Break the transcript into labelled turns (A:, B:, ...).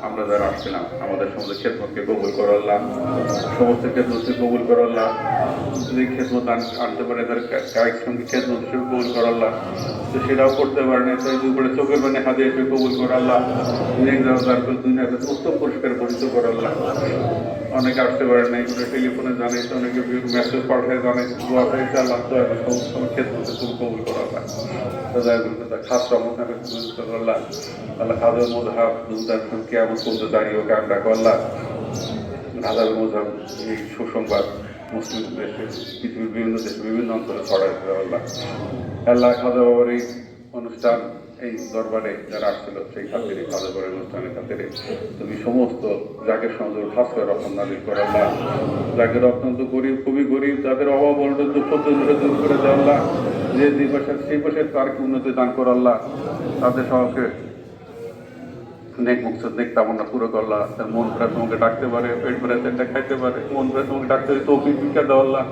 A: আমরা যারা আসছিলাম আমাদের সমস্ত খেদমতকে কবুল করো আল্লাহ, সমস্ত খেদমতকে কবুল করো আল্লাহ। যদি খেদমত আনতে পারে তার কায়ের সঙ্গে খেদমত হিসেবে কবুল করো আল্লাহ, তো সেটাও করতে পারে না, তাই উপরে চোখের মানে হাতে এসে কবুল করো আল্লাহ। দুনিয়াকে উত্তম পুরস্কার পরিচিত করো আল্লাহ। অনেকে আসতে পারে না, এগুলো টেলিফোনে জানে, অনেকে মেসেজ পাঠায় জানে, দোয়া হয়েছে আল্লাহ তো সমস্ত ক্ষেত্রে তুমি কবুল করো আল্লাহ। খাস রহমত আল্লাহ, আল্লাহ খাদের মজাব কেমন করতে দাঁড়িয়ে ওকে আমরা করলাম রাজার মজাব এই সুসংবাদ মুসলিম দেশে, পৃথিবীর বিভিন্ন দেশে, বিভিন্ন অঞ্চলে ছড়াই আল্লাহ। আল্লাহ খাজা বাবার এই অনুষ্ঠান, এই দরবারে যারা আসছিল সেই খাতিরে, খাজা বাবার অনুষ্ঠানের খাতিরে তুমি সমস্ত যাকে সংযোগ খাস করে রক্ষণ নাজির করে আল্লাহ। যাকে অত্যন্ত গরিব, খুবই গরিব, তাদের অভাব অনটন দুঃখ দূর করে দেয় আল্লাহ। যে দুই পাশে সেই পাশে তার কি উন্নতি দান করে আল্লাহ। তাদের সবাইকে নেক মুকসদ নেক তামন্না পুরো করলা, তার মন ভরে তোমাকে ডাকতে পারে, পেট ভরে খাইতে পারে, মন ভরে তোমাকে ডাকতে তৌফিক ভিক্ষা দাও আল্লাহ।